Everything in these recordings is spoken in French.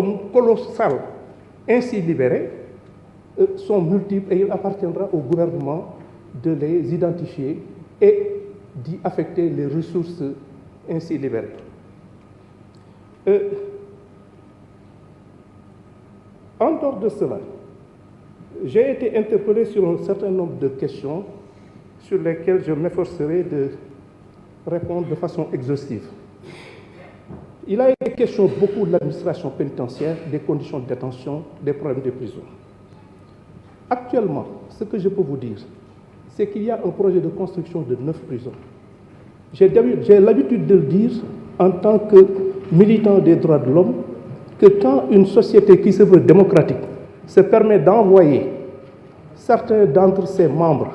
sommes colossales ainsi libérées sont multiples et il appartiendra au gouvernement de les identifier et d'y affecter les ressources ainsi libérées. En dehors de cela, j'ai été interpellé sur un certain nombre de questions sur lesquelles je m'efforcerai de répondre de façon exhaustive. Il a été question beaucoup de l'administration pénitentiaire, des conditions de détention, des problèmes de prison. Actuellement, ce que je peux vous dire, c'est qu'il y a un projet de construction de 9 prisons. J'ai l'habitude de le dire en tant que militant des droits de l'homme, que quand une société qui se veut démocratique se permet d'envoyer certains d'entre ses membres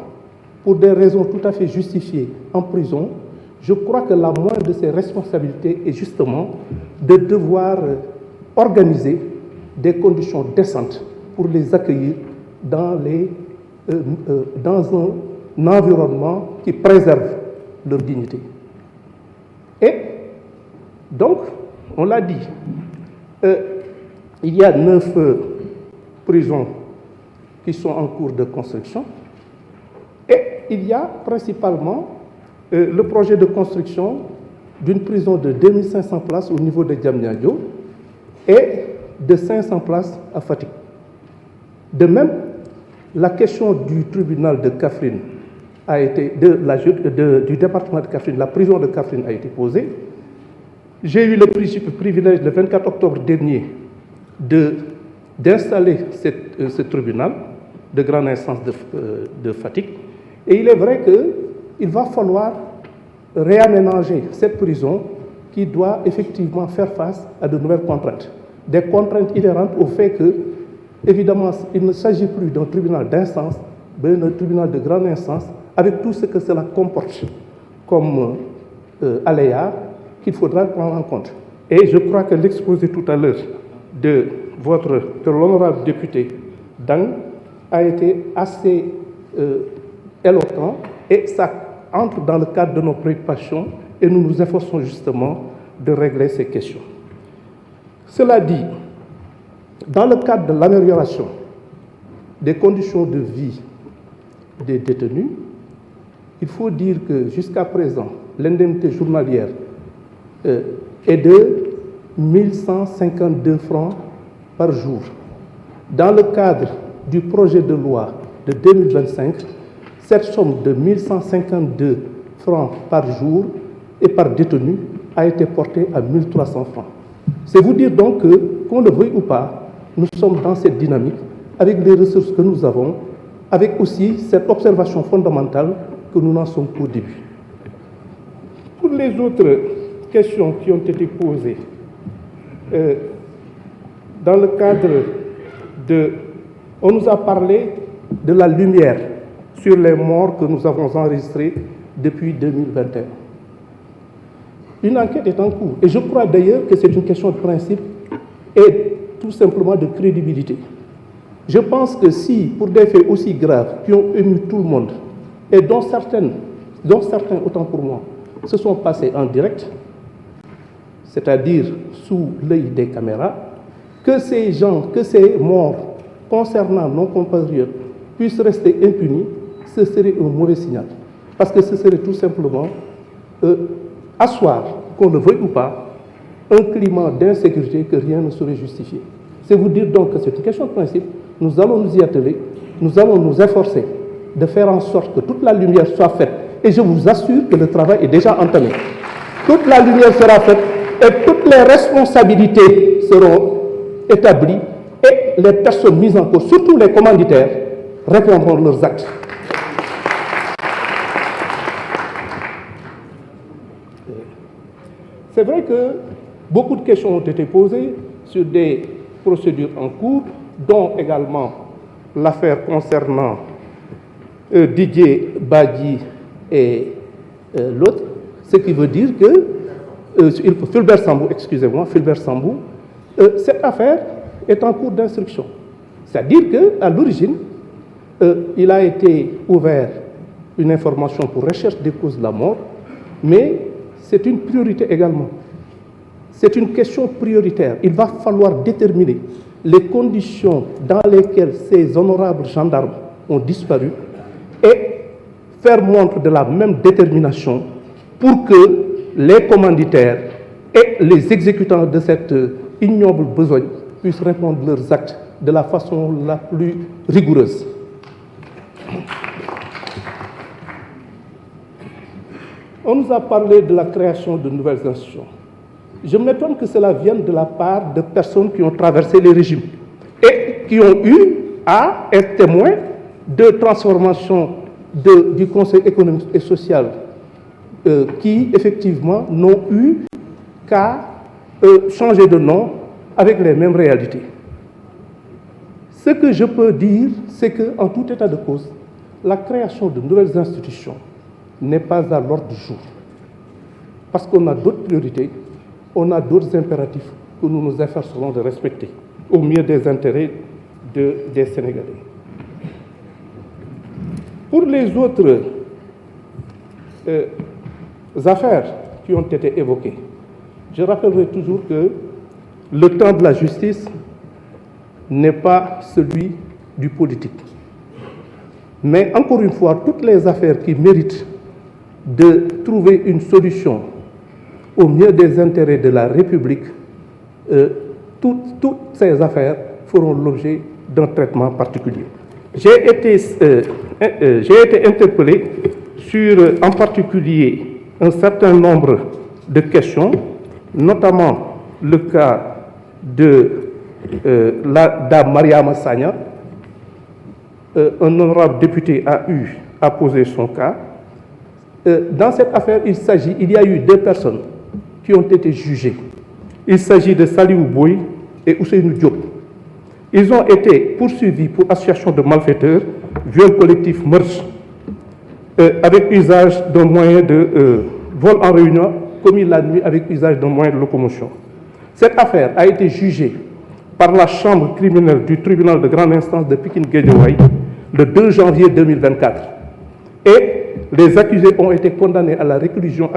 pour des raisons tout à fait justifiées en prison, je crois que la moindre de ses responsabilités est justement de devoir organiser des conditions décentes pour les accueillir dans un environnement qui préserve leur dignité. Et donc, on l'a dit, il y a 9 prisons qui sont en cours de construction et il y a principalement le projet de construction d'une prison de 2500 places au niveau de Diamniadio et de 500 places à Fatick. De même, la question du tribunal de Kaffrine a été, du département de Kaffrine, la prison de Kaffrine a été posée. J'ai eu le privilège le 24 octobre dernier d'installer ce tribunal de grande instance de Fatick. Et il est vrai qu'il va falloir réaménager cette prison qui doit effectivement faire face à de nouvelles contraintes. Des contraintes inhérentes au fait que, évidemment, il ne s'agit plus d'un tribunal d'instance, mais d'un tribunal de grande instance, avec tout ce que cela comporte comme aléas qu'il faudra prendre en compte. Et je crois que l'exposé tout à l'heure de l'honorable député Dang a été assez éloquent et ça entre dans le cadre de nos préoccupations et nous nous efforçons justement de régler ces questions. Cela dit, dans le cadre de l'amélioration des conditions de vie des détenus, il faut dire que jusqu'à présent, l'indemnité journalière est de 1152 francs par jour. Dans le cadre du projet de loi de 2025, cette somme de 1152 francs par jour et par détenu a été portée à 1300 francs. C'est vous dire donc que, qu'on le veuille ou pas, nous sommes dans cette dynamique avec les ressources que nous avons, avec aussi cette observation fondamentale que nous n'en sommes qu'au début. Pour les autres questions qui ont été posées, dans le cadre de... On nous a parlé de la lumière sur les morts que nous avons enregistrés depuis 2021. Une enquête est en cours et je crois d'ailleurs que c'est une question de principe et tout simplement de crédibilité. Je pense que si, pour des faits aussi graves qui ont ému tout le monde et dont certains, autant pour moi, se sont passés en direct, c'est-à-dire sous l'œil des caméras, que ces gens, que ces morts concernant nos compatriotes puissent rester impunis, ce serait un mauvais signal. Parce que ce serait tout simplement asseoir, qu'on le veuille ou pas, un climat d'insécurité que rien ne saurait justifier. C'est vous dire donc que c'est une question de principe. Nous allons nous y atteler, nous allons nous efforcer de faire en sorte que toute la lumière soit faite. Et je vous assure que le travail est déjà entamé. Toute la lumière sera faite et toutes les responsabilités seront établies et les personnes mises en cause, surtout les commanditaires, répondront de leurs actes. C'est vrai que beaucoup de questions ont été posées sur des procédures en cours, dont également l'affaire concernant Didier Badji et l'autre, ce qui veut dire que Fulbert Sambou, excusez-moi, Fulbert Sambou, cette affaire est en cours d'instruction. C'est-à-dire qu'à l'origine, il a été ouvert une information pour recherche des causes de la mort, mais c'est une priorité également. c'est une question prioritaire. Il va falloir déterminer les conditions dans lesquelles ces honorables gendarmes ont disparu et faire montre de la même détermination pour que les commanditaires et les exécutants de cette ignoble besogne puissent répondre leurs actes de la façon la plus rigoureuse. On nous a parlé de la création de nouvelles institutions. Je m'étonne que cela vienne de la part de personnes qui ont traversé les régimes et qui ont eu à être témoins de transformations du Conseil économique et social qui, effectivement, n'ont eu qu'à changer de nom avec les mêmes réalités. Ce que je peux dire, c'est qu'en tout état de cause, la création de nouvelles institutions n'est pas à l'ordre du jour. Parce qu'on a d'autres priorités, on a d'autres impératifs que nous nous efforcerons de respecter au mieux des intérêts des Sénégalais. Pour les autres affaires qui ont été évoquées, je rappellerai toujours que le temps de la justice n'est pas celui du politique. Mais encore une fois, toutes les affaires qui méritent de trouver une solution au mieux des intérêts de la République, toutes ces affaires feront l'objet d'un traitement particulier. J'ai été interpellé sur, en particulier, un certain nombre de questions, notamment le cas de la dame Mariama Sagna. Un honorable député a posé son cas. Dans cette affaire, il y a eu deux personnes qui ont été jugées. Il s'agit de Saliou Boy et Ousseynou Diop. Ils ont été poursuivis pour association de malfaiteurs, viol collectif, meurtre, avec usage d'un moyen de vol en réunion, commis la nuit avec usage d'un moyen de locomotion. Cette affaire a été jugée par la chambre criminelle du tribunal de grande instance de Pikine-Guédiawaye le 2 janvier 2024. Et les accusés ont été condamnés à la réclusion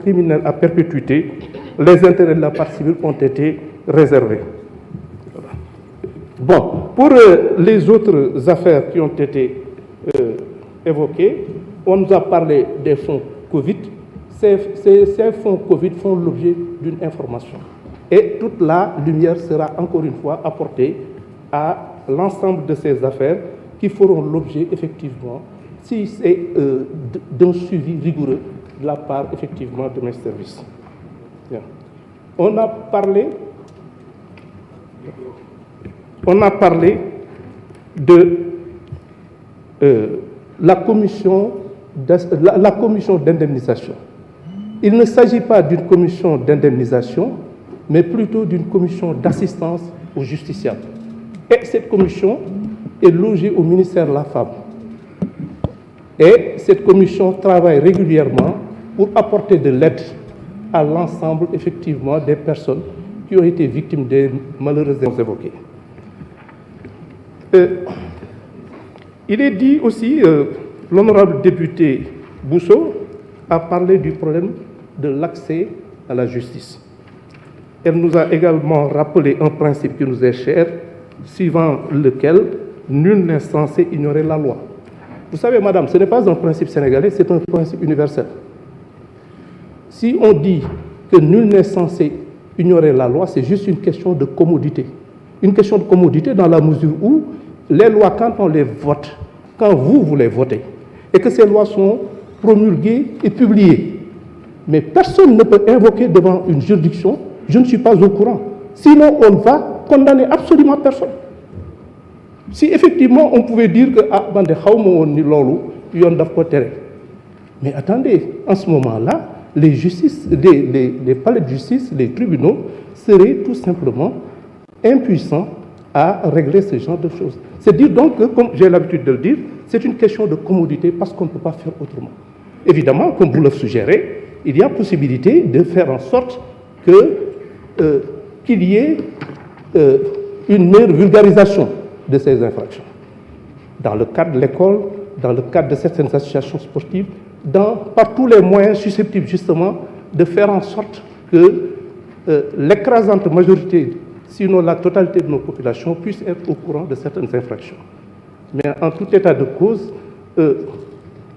criminelle à perpétuité. Les intérêts de la partie civile ont été réservés. Bon, pour les autres affaires qui ont été évoquées, on nous a parlé des fonds Covid. Ces fonds Covid font l'objet d'une information. Et toute la lumière sera encore une fois apportée à l'ensemble de ces affaires qui feront l'objet effectivement, si c'est d'un suivi rigoureux de la part effectivement de mes services. Bien. On a parlé de la commission d'indemnisation. Il ne s'agit pas d'une commission d'indemnisation, mais plutôt d'une commission d'assistance aux justiciables. Et cette commission est logée au ministère de la Femme. Et cette commission travaille régulièrement pour apporter de l'aide à l'ensemble, effectivement, des personnes qui ont été victimes des malheureux évoqués. Il est dit aussi, l'honorable député Bousso a parlé du problème de l'accès à la justice. Elle nous a également rappelé un principe qui nous est cher, suivant lequel nul n'est censé ignorer la loi. Vous savez, madame, ce n'est pas un principe sénégalais, c'est un principe universel. Si on dit que nul n'est censé ignorer la loi, c'est juste une question de commodité. Une question de commodité dans la mesure où les lois, quand on les vote, quand vous les votez, et que ces lois sont promulguées et publiées, mais personne ne peut invoquer devant une juridiction, je ne suis pas au courant. Sinon, on va condamner absolument personne. Si effectivement on pouvait dire que mais attendez, en ce moment-là, les palais de justice, les tribunaux seraient tout simplement impuissants à régler ce genre de choses. C'est dire donc que, comme j'ai l'habitude de le dire, c'est une question de commodité parce qu'on ne peut pas faire autrement. Évidemment, comme vous le suggérez, il y a possibilité de faire en sorte qu'il y ait une meilleure vulgarisation de ces infractions. Dans le cadre de l'école, dans le cadre de certaines associations sportives, par tous les moyens susceptibles justement de faire en sorte que l'écrasante majorité, sinon la totalité de nos populations, puissent être au courant de certaines infractions. Mais en tout état de cause,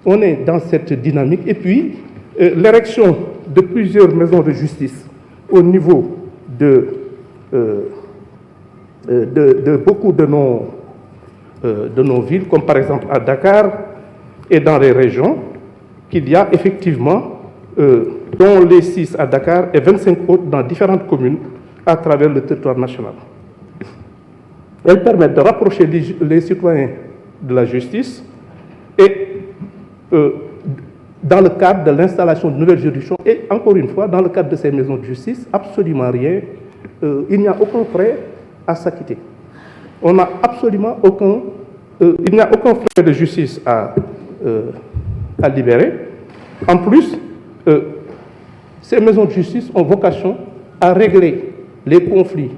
on est dans cette dynamique. Et puis, l'érection de plusieurs maisons de justice au niveau de beaucoup de nos villes, comme par exemple à Dakar et dans les régions, qu'il y a effectivement, dont les 6 à Dakar et 25 autres dans différentes communes à travers le territoire national. Elles permettent de rapprocher les citoyens de la justice et dans le cadre de l'installation de nouvelles juridictions et encore une fois, dans le cadre de ces maisons de justice, absolument rien, il n'y a aucun frais à s'acquitter. On n'a absolument aucun, il n'y a aucun frais de justice à libérer. En plus, ces maisons de justice ont vocation à régler les conflits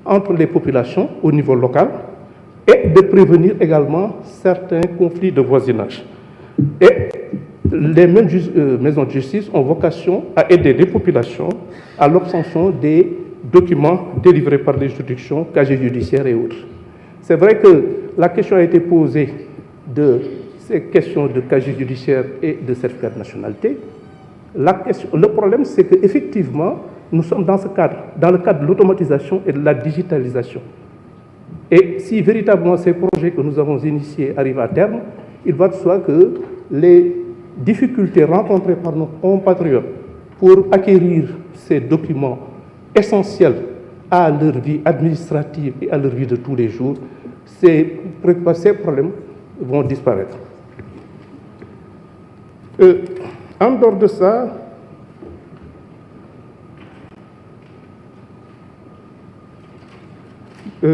entre les populations au niveau local et de prévenir également certains conflits de voisinage. Et les mêmes maisons de justice ont vocation à aider les populations à l'obtention des documents délivrés par les juridictions, casiers judiciaires et autres. C'est vrai que la question a été posée de ces questions de casier judiciaire et de certificat de nationalité. Le problème, c'est qu'effectivement, nous sommes dans ce cadre, dans le cadre de l'automatisation et de la digitalisation. Et si véritablement ces projets que nous avons initiés arrivent à terme, il va de soi que les difficultés rencontrées par nos compatriotes pour acquérir ces documents essentiels à leur vie administrative et à leur vie de tous les jours, ces problèmes vont disparaître. En dehors de ça,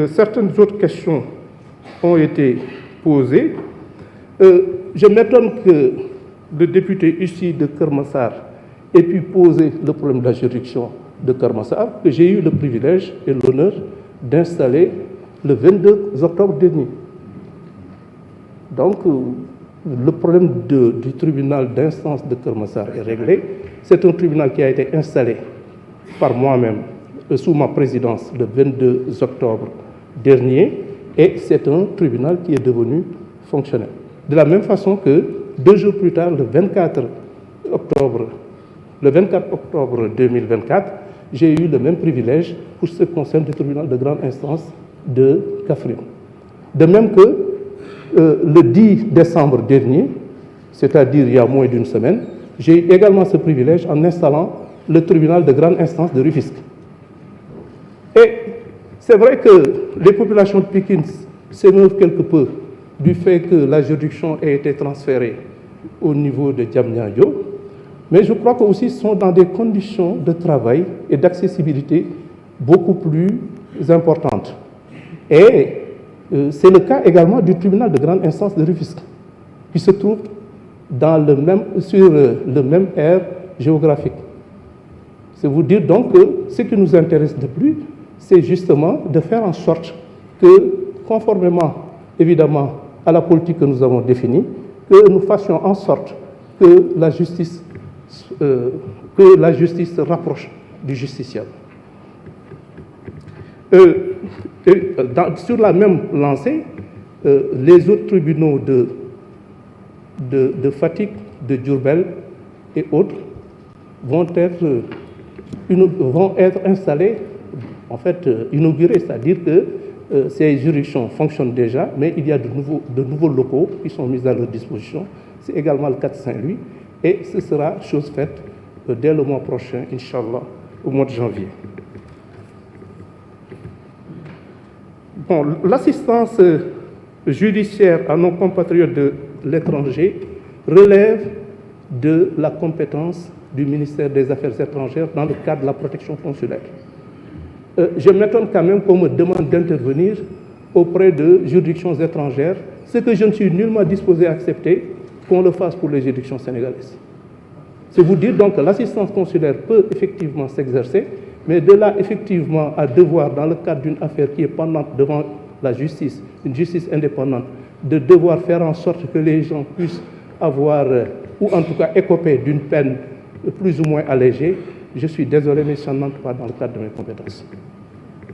certaines autres questions ont été posées. Je m'étonne que le député ici de Keur Massar ait pu poser le problème de la juridiction de Keur Massar, que j'ai eu le privilège et l'honneur d'installer le 22 octobre dernier. Donc, le problème du tribunal d'instance de Keur Massar est réglé. C'est un tribunal qui a été installé par moi-même sous ma présidence le 22 octobre dernier et c'est un tribunal qui est devenu fonctionnel. De la même façon que 2 jours plus tard, le 24 octobre 2024, j'ai eu le même privilège pour ce qui concerne le tribunal de grande instance de Kaffrine. De même que le 10 décembre dernier, c'est-à-dire il y a moins d'une semaine, j'ai eu également ce privilège en installant le tribunal de grande instance de Rufisque. Et c'est vrai que les populations de Pikine s'émeuvent quelque peu du fait que la juridiction ait été transférée au niveau de Diamniadio, mais je crois qu'aussi sont dans des conditions de travail et d'accessibilité beaucoup plus importantes. Et c'est le cas également du tribunal de grande instance de Rufisque, qui se trouve sur le même aire géographique. C'est vous dire donc que ce qui nous intéresse de plus, c'est justement de faire en sorte que, conformément évidemment à la politique que nous avons définie, que nous fassions en sorte que la justice se rapproche du justiciable. Sur la même lancée, les autres tribunaux de Fatick, de Diourbel et autres vont être installés, en fait inaugurés, c'est-à-dire que ces juridictions fonctionnent déjà, mais il y a de nouveaux locaux qui sont mis à leur disposition. C'est également le cas de Saint-Louis et ce sera chose faite dès le mois prochain, Inch'Allah, au mois de janvier. Bon, l'assistance judiciaire à nos compatriotes de l'étranger relève de la compétence du ministère des Affaires étrangères dans le cadre de la protection consulaire. Je m'étonne quand même qu'on me demande d'intervenir auprès de juridictions étrangères, ce que je ne suis nullement disposé à accepter qu'on le fasse pour les juridictions sénégalaises. C'est vous dire donc que l'assistance consulaire peut effectivement s'exercer, mais de là effectivement à devoir, dans le cadre d'une affaire qui est pendante devant la justice, une justice indépendante, de devoir faire en sorte que les gens puissent avoir, ou en tout cas écoper d'une peine plus ou moins allégée, Je suis désolé, mais ça n'entre pas dans le cadre de mes compétences.